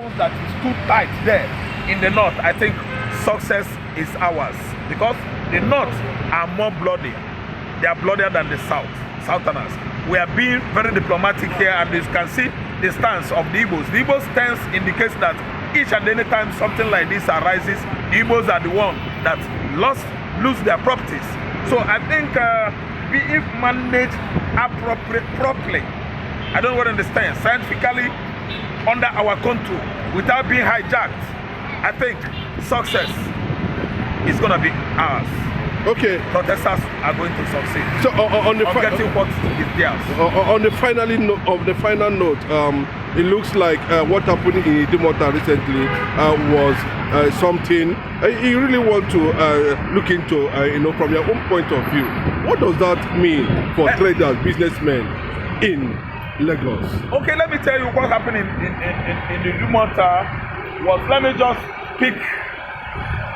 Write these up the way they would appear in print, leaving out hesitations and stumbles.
That is too tight there in the north, I think success is ours because the north are more bloody. They are bloodier than the southerners. We are being very diplomatic here, and you can see the stance of the Igbos. The Igbos stance indicates that each and any time something like this arises, the Igbos are the one that lose their properties. So I think if managed properly, I don't want to understand, scientifically, under our control, without being hijacked, I think success is going to be ours. Okay. Protesters are going to succeed. So on the getting what is theirs. On the final note, it looks like what happened in Idumota recently was something you really want to look into. From your own point of view, what does that mean for traders, businessmen in Lagos? Okay, let me tell you what happened in the Idumota was. Let me just pick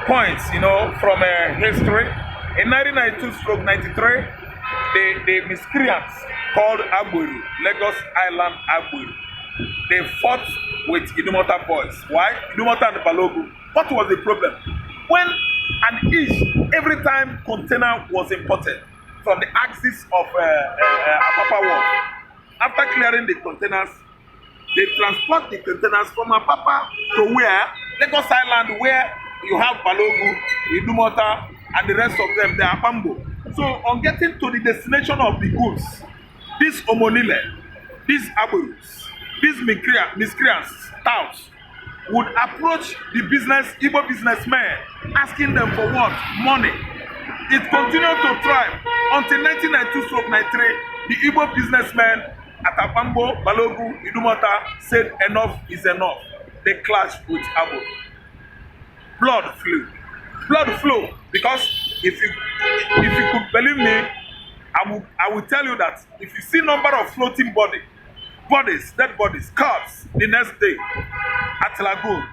points, from history. In 1992-93, the miscreants called Agbero, Lagos Island Agbero, they fought with Idumota boys. Why? Idumota and Balogun. What was the problem? When every time container was imported from the axis of Apapa Wharf, after clearing the containers, they transport the containers from Apapa to where? Lagos Island, where you have Balogun, Idumota, and the rest of them, they are Pambo. So on getting to the destination of the goods, these Omonile, these Aburus, these miscreants, touts, would approach the Igbo businessmen, asking them for what? Money. It continued to thrive until 1992-93. The Igbo businessmen at Apambo, Balogu, Idumota said enough is enough. They clashed with Abu. Blood flew, because if you could believe me, I will tell you that if you see number of floating dead bodies, corpses the next day at Lagoon,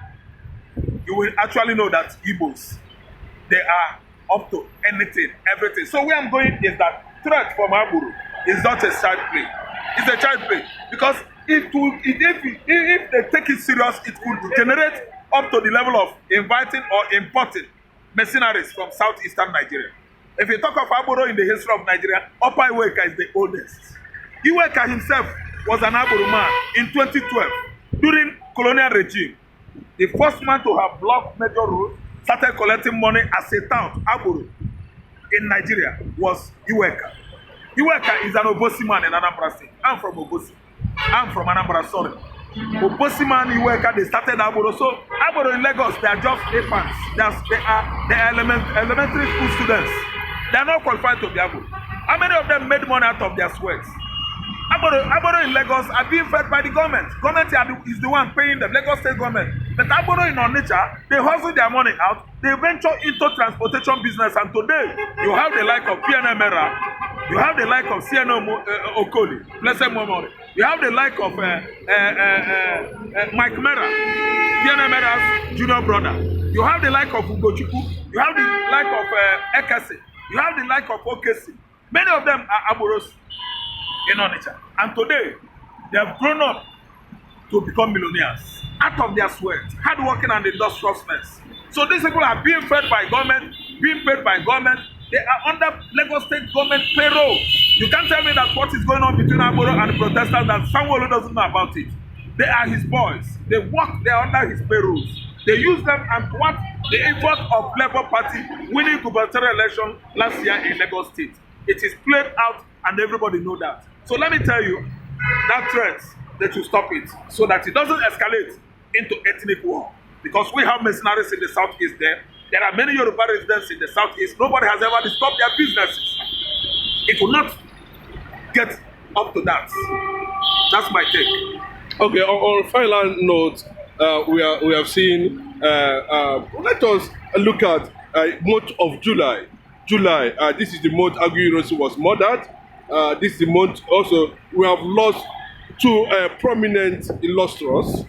you will actually know that Igbos, they are up to anything, everything. So where I'm going is that threat from Aburu is not a child play. It's a child play because if they take it serious, it could generate up to the level of inviting or importing mercenaries from southeastern Nigeria. If you talk of Aboro in the history of Nigeria, Upper Iweka is the oldest. Iweka himself was an Aboro man in 2012 during colonial regime. The first man to have blocked major roads, started collecting money as a town, Aboro, in Nigeria was Iweka. Iweka is an Obosi man in Anambra State. I'm from Obosi. I'm from Anambra, sorry. Obosi man Iweka, they started Aboro. So Aboro in Lagos, they are just infants. They are elementary school students. They are not qualified to be Aboro. How many of them made money out of their sweats? Aboro in Lagos are being fed by the government. Government is the one paying them, Lagos state government. But Aboro in Onitsha, they hustle their money out. They venture into transportation business, and today you have the like of PNM Era, you have the like of CNO Okoli, blessed memory. You have the like of Mike Mera, PNM Era's junior brother. You have the like of Ugochukwu. You have the like of Ekese. You have the like of Okesi. Many of them are Aboros in Onitsha. And today, they have grown up to become millionaires out of their sweat, hardworking and industriousness. So these people are being fed by government, being paid by government. They are under Lagos state government payroll. You can't tell me that what is going on between Aboro and the protesters that Sanwo-Olu doesn't know about it. They are his boys. They are under his payrolls. They use them and what the effort of Labour Party winning gubernatorial election last year in Lagos State. It is played out and everybody know that. So let me tell you, that threat, they should stop it so that it doesn't escalate into ethnic war. Because we have mercenaries in the southeast there. There are many Yoruba residents in the southeast. Nobody has ever disturbed their businesses. It will not get up to that. That's my take. Okay, on a final note, we have seen, let us look at month of July. This is the month Aguiyi was murdered. This is the month also we have lost two prominent illustrious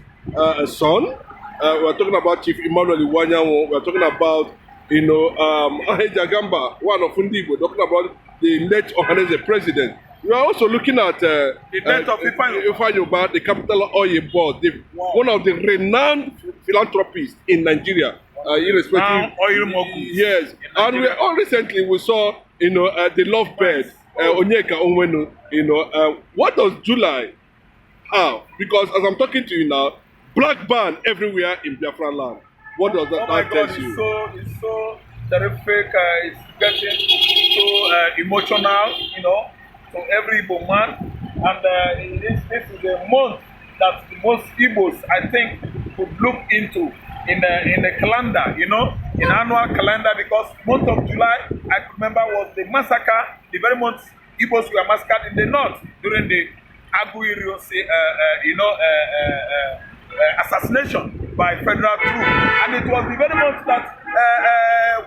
son. We're talking about Chief Emmanuel Iwanyanwo. We're talking about, Aheja Gamba, one of Fundibo. We're talking about the late Ohanese president. We are also looking at The death of Ifeanyi, the capital oil board, Wow. one of the renowned philanthropists in Nigeria, irrespective. Now, oil moguls. Yes, in and Nigeria. recently we saw, the lovebird, Onyeka Onwenu. What does July have? Because as I'm talking to you now, black ban everywhere in Biafran land. What does that, Oh my that God, tell you? it's so terrific. It's getting so emotional, to every Igbo man. And this is a month that most Igbos, I think, could look into in a calendar, in annual calendar, because month of July, I remember, was the massacre, the very month Igbos were massacred in the north during the Aguiyi assassination by federal troops. And it was the very month that,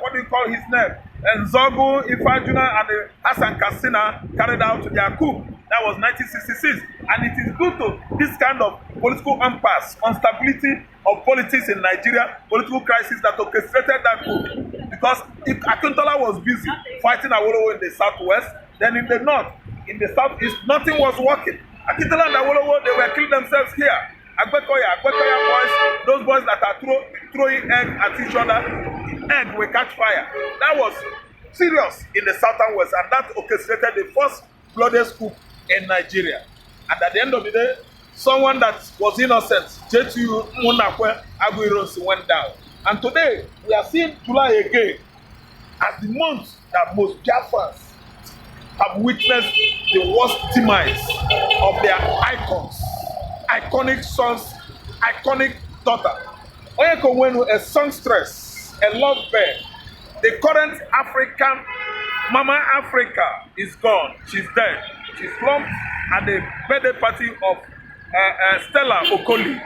what do you call his name? Nzogu, Ifajuna, and Hassan Kassina carried out their coup. That was 1966. And it is due to this kind of political impasse, instability of politics in Nigeria, political crisis that orchestrated that coup. Because if Akintola was busy fighting Awolowo in the southwest, then in the north, in the southeast, nothing was working. Akintola and Awolowo, they were killing themselves here. Agbekoya boys, those boys that are throwing egg at each other, egg will catch fire. That was serious in the southern west, and that orchestrated the first bloodiest coup in Nigeria. And at the end of the day, someone that was innocent, Jetu Munakwe Aguiyi went down. And today, we are seeing July again as the month that most Biafrans have witnessed the worst demise of their icons. Iconic sons, iconic daughter. Onyeka Onwenu, a songstress, a lovebird. The current African, Mama Africa, is gone. She's dead. She's slumped at the birthday party of Stella Okoli.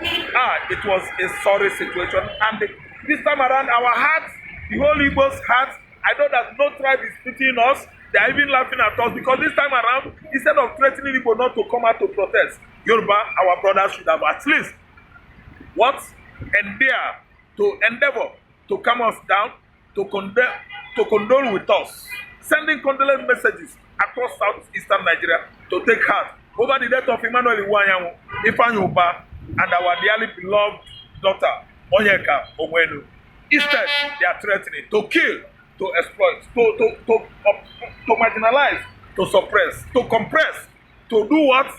It was a sorry situation. And this time around, our hearts, the whole Igbo's hearts, I know that no tribe is pitying us. They are even laughing at us, because this time around, instead of threatening Igbo not to come out to protest, Yoruba, our brothers, should have at least endeavor to calm us down, to condole with us, sending condolence messages across southeastern Nigeria to take heart over the death of Emmanuel Iwanyanwu, Ifeanyi Uba, and our dearly beloved daughter, Onyeka Onwenu. Instead, they are threatening to kill, to exploit, to marginalize, to suppress, to compress, to do what?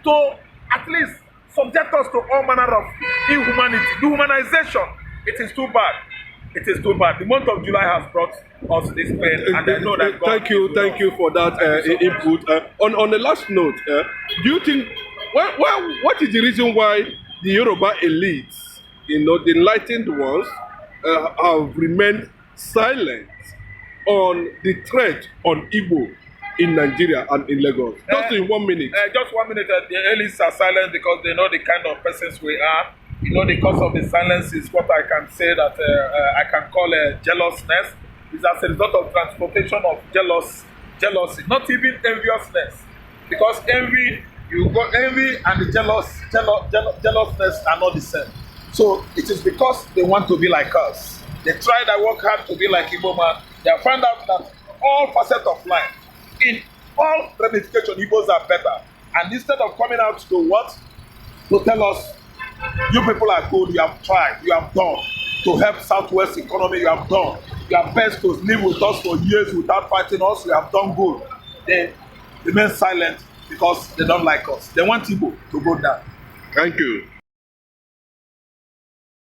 To at least subject us to all manner of inhumanity, dehumanization. It is too bad. It is too bad. The month of July has brought us this pain, and I know that God. Thank you for that input. On the last note, do you think what is the reason why the Yoruba elites, the enlightened ones, have remained silent on the threat on Igbo in Nigeria and in Lagos? Just in 1 minute. Just 1 minute. The elites are silent because they know the kind of persons we are. The cause of the silence is what I can say that I can call jealousness. It's as a result of transportation of jealousy, not even enviousness. Because envy and the jealousness are not the same. So it is because they want to be like us. They try to work hard to be like Igbo man. They have found out that all facets of life, in all ramifications, Igbos are better. And instead of coming out to what? To tell us, you people are good, you have tried, you have done to help Southwest economy, you have done. You are best to live with us for years without fighting us, you have done good. They remain silent because they don't like us. They want Igbo to go down. Thank you.